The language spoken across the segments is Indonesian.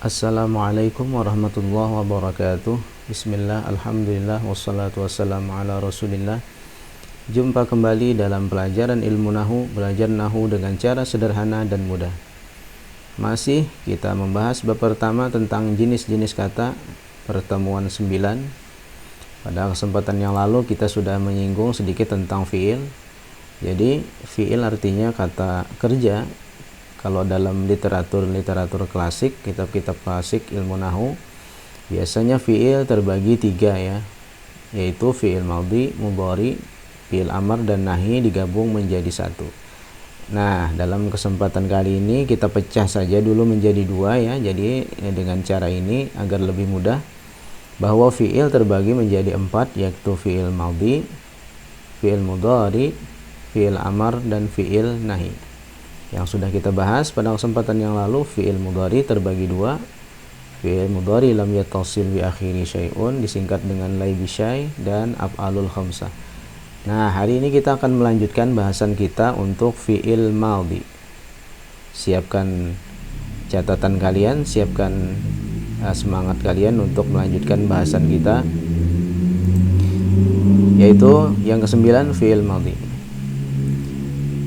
Assalamualaikum warahmatullahi wabarakatuh. Bismillah, alhamdulillah, wassalatu wassalamu ala rasulillah. Jumpa kembali dalam pelajaran ilmu nahu, belajar nahu dengan cara sederhana dan mudah. Masih kita membahas bab pertama tentang jenis-jenis kata, pertemuan 9. Pada kesempatan yang lalu kita sudah menyinggung sedikit tentang fi'il. Jadi fi'il artinya kata kerja. Kalau dalam literatur klasik, kitab-kitab klasik ilmu nahu, biasanya fi'il terbagi 3 ya, yaitu fi'il madhi, mudhari, fi'il amar dan nahi digabung menjadi satu. Nah, dalam kesempatan kali ini kita pecah saja dulu menjadi 2 ya. Jadi dengan cara ini agar lebih mudah, bahwa fi'il terbagi menjadi 4, yaitu fi'il madhi, fi'il mudhari, fi'il amar dan fi'il nahi. Yang sudah kita bahas pada kesempatan yang lalu, fi'il mudhari terbagi 2. Fi'il mudhari lam yattasil bi akhiri syai'un, disingkat dengan lai bi syai', dan af'alul khamsah. Nah, hari ini kita akan melanjutkan bahasan kita untuk fi'il madhi. Siapkan catatan kalian, siapkan semangat kalian untuk melanjutkan bahasan kita, yaitu yang ke-9, fi'il madhi.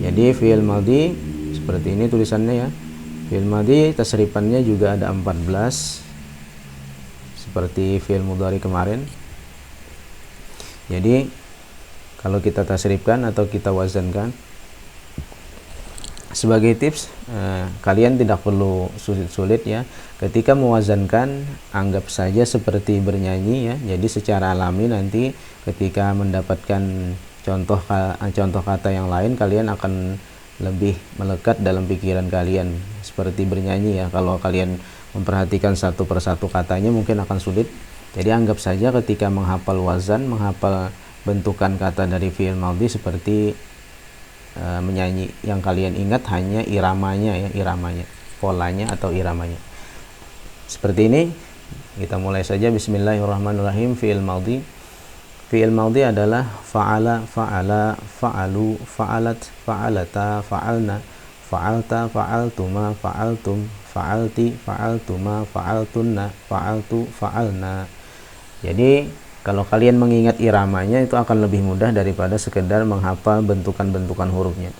Jadi fi'il madhi seperti ini tulisannya ya. Fi'il madhi tasrifannya juga ada 14, seperti fi'il mudhari kemarin. Jadi kalau kita tasrifkan atau kita wazankan, sebagai tips, kalian tidak perlu sulit-sulit ya. Ketika mewazankan, anggap saja seperti bernyanyi ya. Jadi secara alami nanti ketika mendapatkan contoh kata yang lain, kalian akan lebih melekat dalam pikiran kalian seperti bernyanyi ya. Kalau kalian memperhatikan satu persatu katanya mungkin akan sulit. Jadi anggap saja ketika menghafal wazan, menghafal bentukan kata dari fi'il madhi seperti menyanyi. Yang kalian ingat hanya iramanya ya, iramanya, polanya atau iramanya. Seperti ini. Kita mulai saja. Bismillahirrahmanirrahim. Fi'il madhi. Fi'il madhi adalah fa'ala, fa'ala, fa'alu, fa'alat, fa'alata, fa'alna, fa'alta, fa'altuma, fa'altum, fa'alti, fa'altuma, fa'altunna, fa'altu, fa'alna. Jadi kalau kalian mengingat iramanya itu akan lebih mudah daripada sekedar menghafal bentukan-bentukan hurufnya.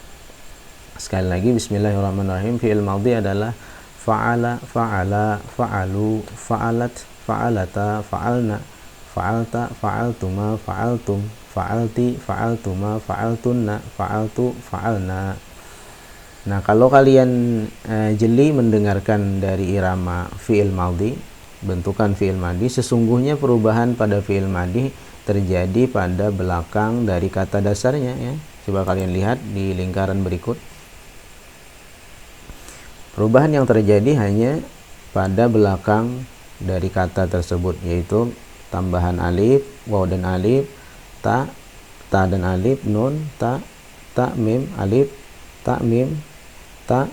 Sekali lagi, bismillahirrahmanirrahim. Fi'il madhi adalah fa'ala, fa'ala, fa'alu, fa'alat, fa'alata, fa'alna, fa'alta, fa'altuma, fa'altum, fa'alti, fa'altuma, fa'altunna, fa'altu, fa'alna. Nah, kalau kalian jeli mendengarkan dari irama fi'il madhi, bentukan fi'il madhi, sesungguhnya perubahan pada fi'il madhi terjadi pada belakang dari kata dasarnya ya. Coba kalian lihat di lingkaran berikut. Perubahan yang terjadi hanya pada belakang dari kata tersebut, yaitu tambahan alif, waw dan alif, ta dan alif, nun, ta mim, alif, ta mim, ta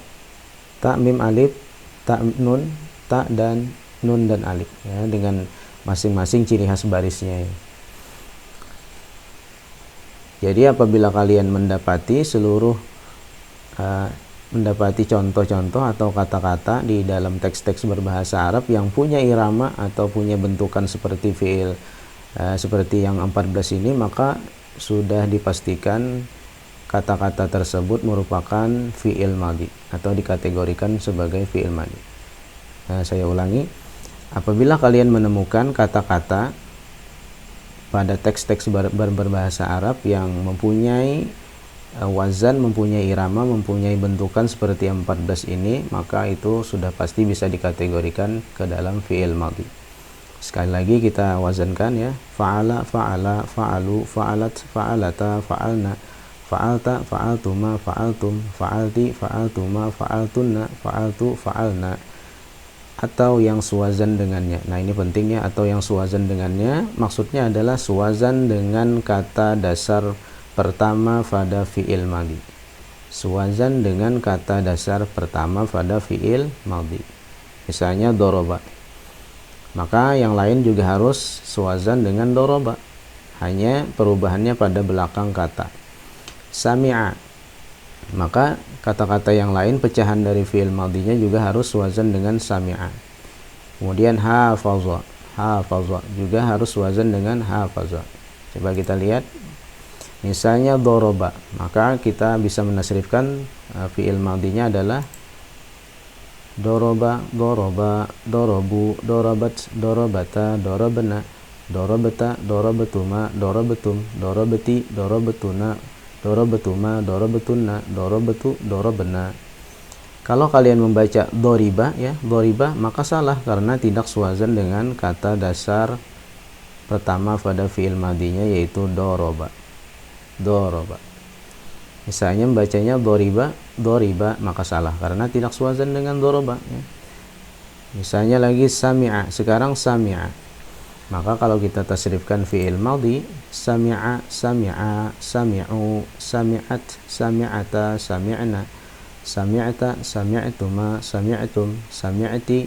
mim, alif, ta nun, ta dan nun dan alif ya, dengan masing-masing ciri khas barisnya ya. Jadi apabila kalian mendapati mendapati contoh-contoh atau kata-kata di dalam teks-teks berbahasa Arab yang punya irama atau punya bentukan seperti fi'il seperti yang 14 ini, maka sudah dipastikan kata-kata tersebut merupakan fi'il madhi atau dikategorikan sebagai fi'il madhi. Saya ulangi, apabila kalian menemukan kata-kata pada teks-teks berbahasa Arab yang mempunyai wazan, mempunyai irama, mempunyai bentukan seperti 14 ini, maka itu sudah pasti bisa dikategorikan ke dalam fi'il madhi. Sekali lagi kita wazankan ya. Fa'ala, fa'ala, fa'alu, fa'alat, fa'alata, fa'alna, fa'alta, fa'altuma, fa'altum, fa'alti, fa'altuma, fa'altunna, fa'altu, fa'alna, atau yang suwazan dengannya. Nah, ini pentingnya, atau yang suwazan dengannya maksudnya adalah suwazan dengan kata dasar pertama pada fi'il madhi. Suwazan dengan kata dasar pertama pada fi'il madhi. Misalnya doroba. Maka yang lain juga harus suwazan dengan doroba. Hanya perubahannya pada belakang kata. Sami'a. Maka kata-kata yang lain pecahan dari fi'il madhinya juga harus suwazan dengan sami'a. Kemudian hafaza, hafaza juga harus wazan dengan hafaza. Coba kita lihat. Misalnya doroba, maka kita bisa menasrifkan fi'il madhinya adalah doroba, doroba, dorobu, dorobat, dorobata, dorobena, dorobata, dorobatuma, dorobatum, dorobati, dorobatuna, dorobatuma, dorobatuna, dorobatu, dorobena. Kalau kalian membaca doriba ya, doriba, maka salah karena tidak sewazan dengan kata dasar pertama pada fi'il madhinya yaitu doroba. Doroba. Misalnya bacanya doriba, doriba, maka salah karena tidak sewazan dengan doroba ya. Misalnya lagi sami'a, sekarang sami'a, maka kalau kita tasrifkan fi'il madhi, sami'a, sami'a, sami'u, sami'at, sami'ata, sami'na, sami'ata, sami'tuma, sami'tum, sami'ti.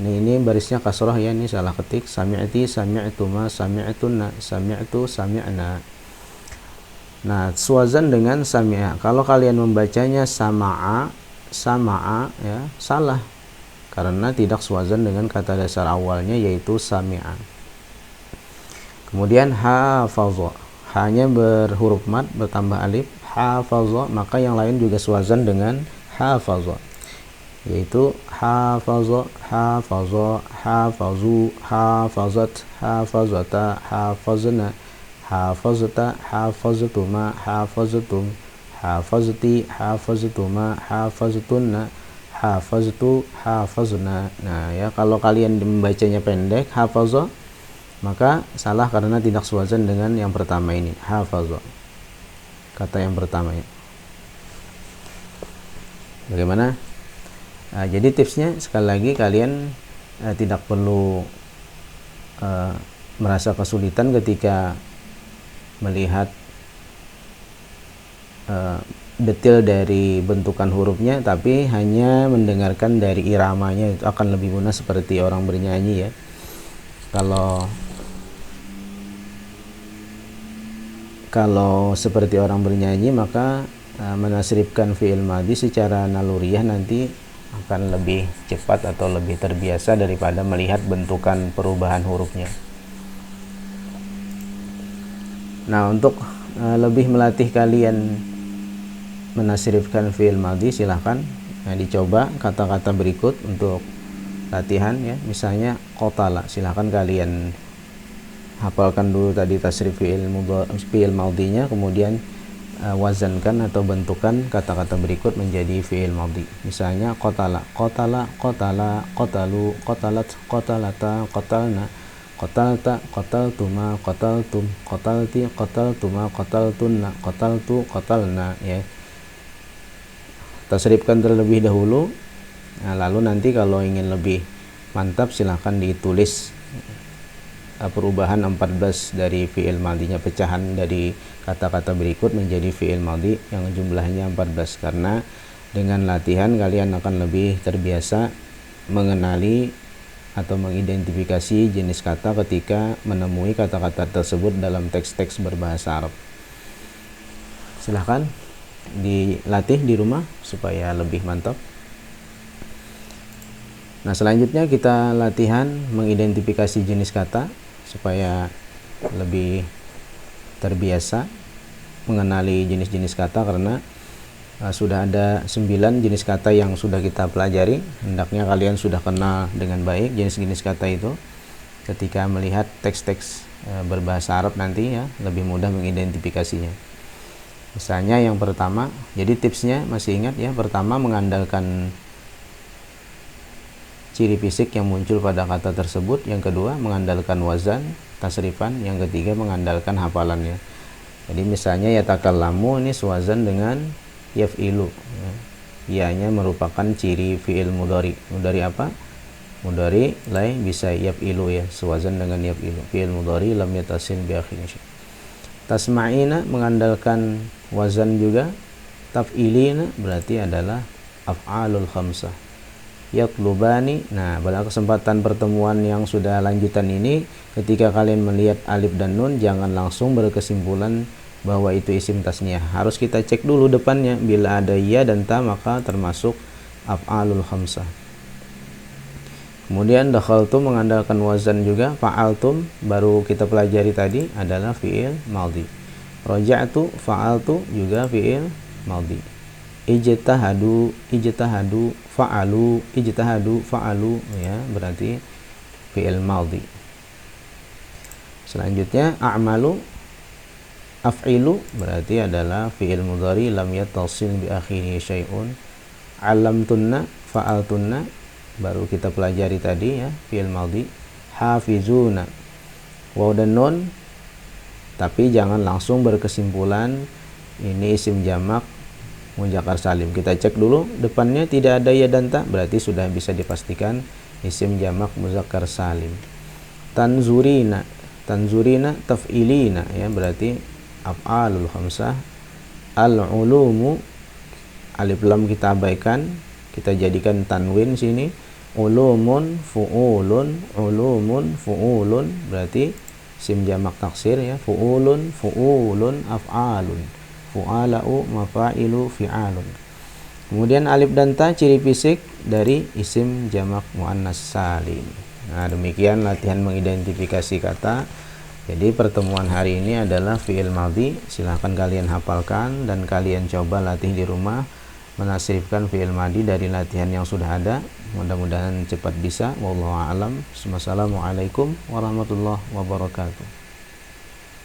Ini barisnya kasrah ya, ini salah ketik. Sami'ti, sami'tuma, sami'tunna, sami'tu, sami'na. Nah, suwazan dengan sami'a. Kalau kalian membacanya sama'a, sama'a ya, salah karena tidak suwazan dengan kata dasar awalnya yaitu sami'a. Kemudian hafaza, hanya berhuruf mad bertambah alif, hafaza, maka yang lain juga suwazan dengan hafaza, yaitu hafaza, hafaza, hafazu, hafazat, hafazata, hafazna, hafazta, hafaztuma, hafaztum, hafazti, hafaztuma, hafaztunna, hafaztu, hafazna. Nah ya, kalau kalian membacanya pendek hafaza, maka salah karena tidak sewazan dengan yang pertama ini, hafaza, kata yang pertama ya. Bagaimana? Nah, jadi tipsnya sekali lagi kalian tidak perlu merasa kesulitan ketika melihat detail dari bentukan hurufnya, tapi hanya mendengarkan dari iramanya itu akan lebih mudah seperti orang bernyanyi ya. Kalau seperti orang bernyanyi, maka menasrifkan fi'il madhi secara naluriyah nanti akan lebih cepat atau lebih terbiasa daripada melihat bentukan perubahan hurufnya. Nah, untuk lebih melatih kalian menasrifkan fi'il madhi, silahkan dicoba kata-kata berikut untuk latihan ya. Misalnya qatala, silahkan kalian hafalkan dulu tadi tasrif fi'il madhinya, kemudian wazankan atau bentukan kata-kata berikut menjadi fi'il madhi. Misalnya qatala, qatala, qatala, qatalu, qatalat, qatalata, qatalna, qatalta, qataltuma, qataltum, qatalti, qataltuma, qataltunna, qataltu, qatalna ya. Tasrifkan terlebih dahulu. Nah, lalu nanti kalau ingin lebih mantap silahkan ditulis perubahan 14 dari fi'il madhinya, pecahan dari kata-kata berikut menjadi fi'il madhi yang jumlahnya 14, karena dengan latihan kalian akan lebih terbiasa mengenali atau mengidentifikasi jenis kata ketika menemui kata-kata tersebut dalam teks-teks berbahasa Arab. Silahkan dilatih di rumah supaya lebih mantap. Nah, selanjutnya kita latihan mengidentifikasi jenis kata supaya lebih terbiasa mengenali jenis-jenis kata, karena sudah ada 9 jenis kata yang sudah kita pelajari. Hendaknya kalian sudah kenal dengan baik jenis-jenis kata itu. Ketika melihat teks-teks berbahasa Arab nanti ya, lebih mudah mengidentifikasinya. Misalnya yang pertama, jadi tipsnya masih ingat ya, pertama mengandalkan ciri fisik yang muncul pada kata tersebut, yang kedua mengandalkan wazan, tasrifan, yang ketiga mengandalkan hafalannya. Jadi misalnya yatakallamu, ini sewazan dengan yaf'ilu ya. Ianya merupakan ciri fi'il mudhari. Mudhari apa? Mudhari lai bisa yaf'ilu ya, sewazan dengan yaf'ilu. Fi'il mudhari lam yatasil bi akhirih. Tasma'ina mengandalkan wazan juga. Taf'ilina berarti adalah af'alul khamsah. Yatlubani, nah pada kesempatan pertemuan yang sudah lanjutan ini, ketika kalian melihat alif dan nun, jangan langsung berkesimpulan bahwa itu isim tasniyah. Harus kita cek dulu depannya. Bila ada ya dan ta, maka termasuk af'alul khamsah. Kemudian dakhaltum mengandalkan wazan juga. Fa'altum baru kita pelajari tadi adalah fi'il madhi. Raja'tu, fa'altu juga fi'il madhi. Ijtahadu, fa'alu ya, berarti fi'il madhi. Selanjutnya a'malu, af'ilu berarti adalah fi'il mudhari lam yattasil bi akhirih syai'un. Alamtunna, fa'altunna baru kita pelajari tadi ya, fi'il madhi. Hafizuna, waw dan nun, tapi jangan langsung berkesimpulan ini isim jamak muzakkar salim. Kita cek dulu depannya tidak ada ya dan ta, berarti sudah bisa dipastikan isim jamak muzakkar salim. Tanzurina, taf'ilina ya, berarti af'alul khamsah. Al-ulumu, alif lam kita abaikan, kita jadikan tanwin sini. Ulumun, fu'ulun berarti isim jamak taksir ya. Fu'ulun, af'alun. Fu'alau, mafa'ilu, fi'alun. Kemudian alif dan ta ciri fisik dari isim jamak muannas salim. Nah, demikian latihan mengidentifikasi kata. Jadi pertemuan hari ini adalah fi'il madhi. Silahkan kalian hafalkan dan kalian coba latih di rumah menasrifkan fi'il madhi dari latihan yang sudah ada. Mudah-mudahan cepat bisa. Wallahu a'lam. Wassalamualaikum warahmatullahi wabarakatuh.